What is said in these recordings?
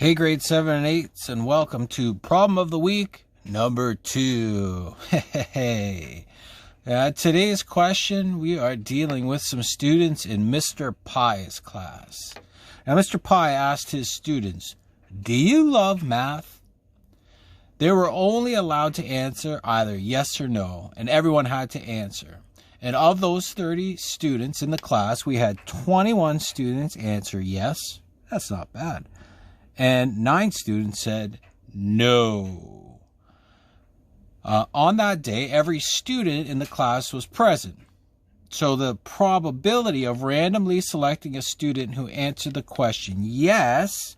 Hey grade 7 and 8s, and welcome to Problem of the Week number 2. Hey. Today's question, we are dealing with some students in Mr. Pie's class. Now Mr. Pie asked his students, do you love math? They were only allowed to answer either yes or no, and everyone had to answer. And of those 30 students in the class, we had 21 students answer yes. That's not bad. And 9 students said no. On that day, every student in the class was present. So the probability of randomly selecting a student who answered the question yes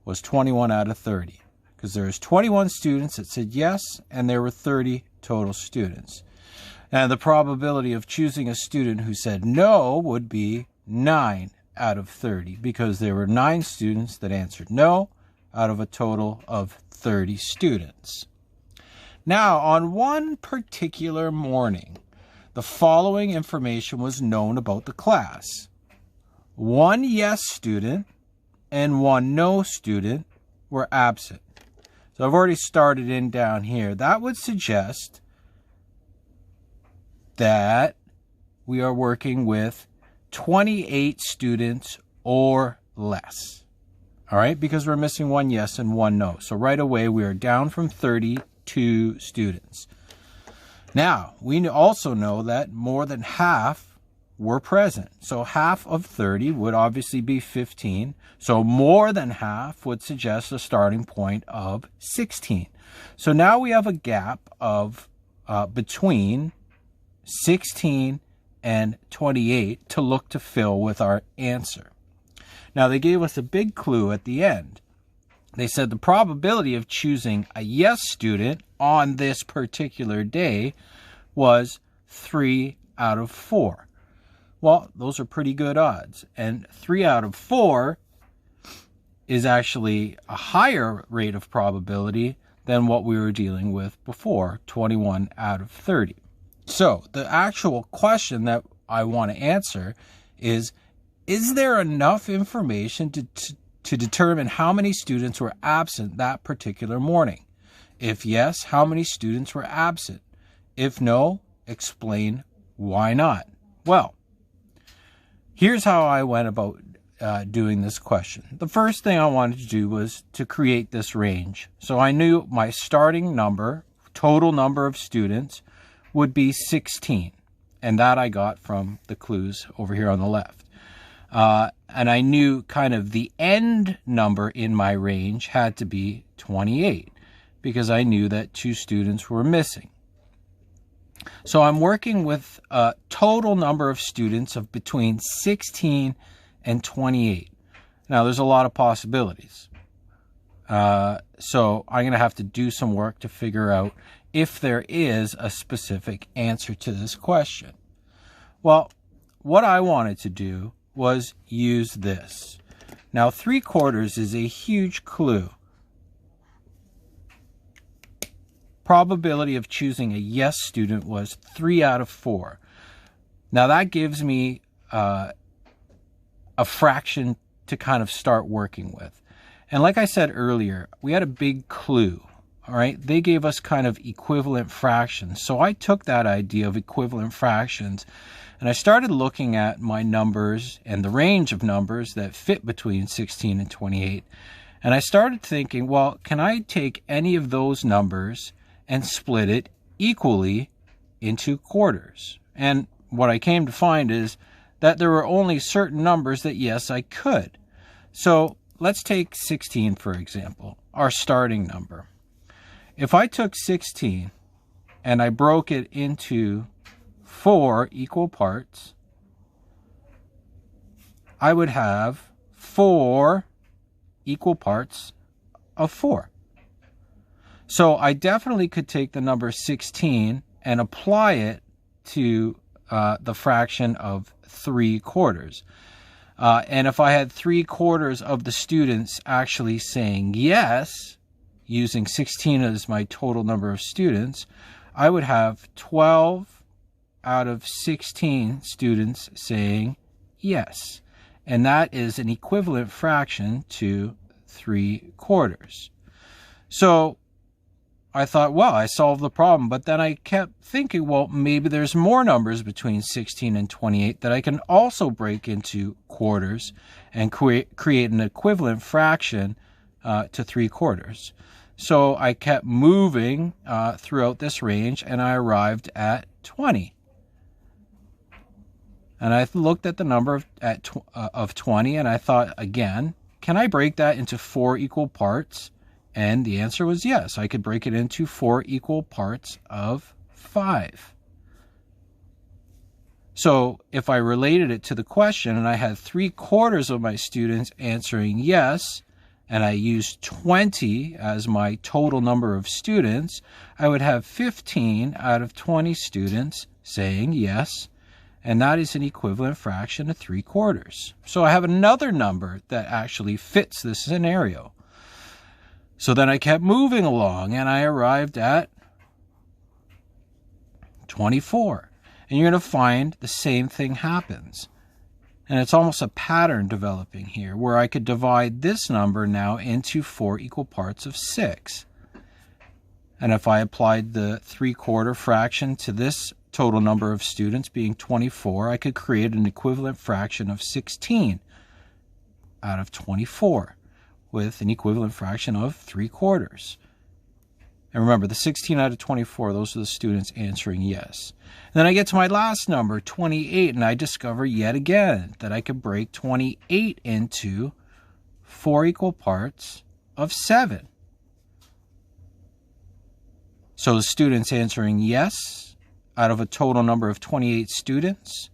was 21 out of 30. Because there was 21 students that said yes, and there were 30 total students. And the probability of choosing a student who said no would be 9 out of 30, because there were 9 students that answered no out of a total of 30 students. Now, on one particular morning, the following information was known about the class. 1 yes student and 1 no student were absent. So I've already started in down here. That would suggest that we are working with 28 students or less. All right, because we're missing 1 yes and 1 no. So right away, we are down from 32 students. Now, we also know that more than half were present. So half of 30 would obviously be 15. So more than half would suggest a starting point of 16. So now we have a gap of between 16 and 28 to look to fill with our answer. Now, they gave us a big clue at the end. They said the probability of choosing a yes student on this particular day was 3 out of 4. Well, those are pretty good odds. And 3 out of 4 is actually a higher rate of probability than what we were dealing with before, 21 out of 30. So the actual question that I want to answer is there enough information to determine how many students were absent that particular morning? If yes, how many students were absent? If no, explain why not. Well, here's how I went about doing this question. The first thing I wanted to do was to create this range. So I knew my starting number, total number of students, would be 16. And that I got from the clues over here on the left. And I knew kind of the end number in my range had to be 28, because I knew that 2 students were missing. So I'm working with a total number of students of between 16 and 28. Now, there's a lot of possibilities. So I'm going to have to do some work to figure out if there is a specific answer to this question. Well, what I wanted to do was use this. Now, 3/4 is a huge clue. Probability of choosing a yes student was 3 out of 4. Now, that gives me a fraction to kind of start working with. And like I said earlier, we had a big clue. All right, they gave us kind of equivalent fractions. So I took that idea of equivalent fractions and I started looking at my numbers and the range of numbers that fit between 16 and 28. And I started thinking, well, can I take any of those numbers and split it equally into quarters? And what I came to find is that there were only certain numbers that, yes, I could. So let's take 16, for example, our starting number. If I took 16 and I broke it into 4 equal parts, I would have 4 equal parts of 4. So I definitely could take the number 16 and apply it to the fraction of 3/4. And if I had 3/4 of the students actually saying yes, using 16 as my total number of students, I would have 12 out of 16 students saying yes. And that is an equivalent fraction to 3/4. So I thought, well, I solved the problem, but then I kept thinking, well, maybe there's more numbers between 16 and 28 that I can also break into quarters and create an equivalent fraction to 3/4. So I kept moving throughout this range, and I arrived at 20. And I looked at the number of 20, and I thought, again, can I break that into 4 equal parts? And the answer was yes. I could break it into 4 equal parts of 5. So if I related it to the question, and I had 3/4 of my students answering yes, and I used 20 as my total number of students, I would have 15 out of 20 students saying yes, and that is an equivalent fraction of 3/4. So I have another number that actually fits this scenario. So then I kept moving along, and I arrived at 24. And you're going to find the same thing happens. And it's almost a pattern developing here, where I could divide this number now into 4 equal parts of 6. And if I applied the 3/4 fraction to this total number of students being 24, I could create an equivalent fraction of 16 out of 24 with an equivalent fraction of 3/4. And remember, the 16 out of 24, those are the students answering yes. And then I get to my last number, 28, and I discover yet again that I could break 28 into 4 equal parts of 7. So the students answering yes out of a total number of 28 students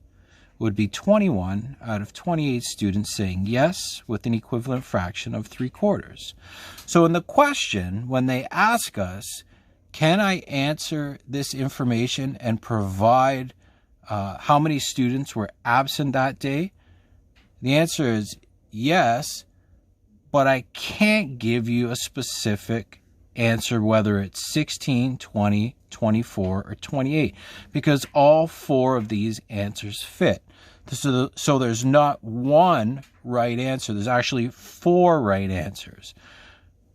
would be 21 out of 28 students saying yes with an equivalent fraction of 3/4. So in the question, when they ask us, can I answer this information and provide how many students were absent that day? The answer is yes, but I can't give you a specific answer whether it's 16, 20, 24, or 28, because all 4 of these answers fit. So there's not one right answer. There's actually 4 right answers.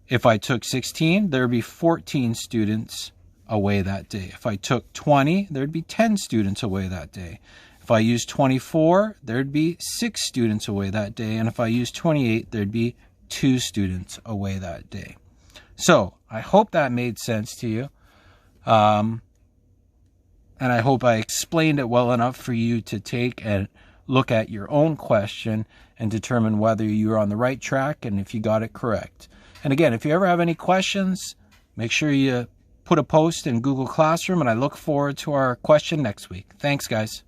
If I took 16, there'd be 14 students away that day. If I took 20, there'd be 10 students away that day. If I used 24, there'd be 6 students away that day. And if I used 28, there'd be 2 students away that day. So I hope that made sense to you. And I hope I explained it well enough for you to take and look at your own question and determine whether you're on the right track and if you got it correct. And again, if you ever have any questions, make sure you put a post in Google Classroom, and I look forward to our question next week. Thanks, guys.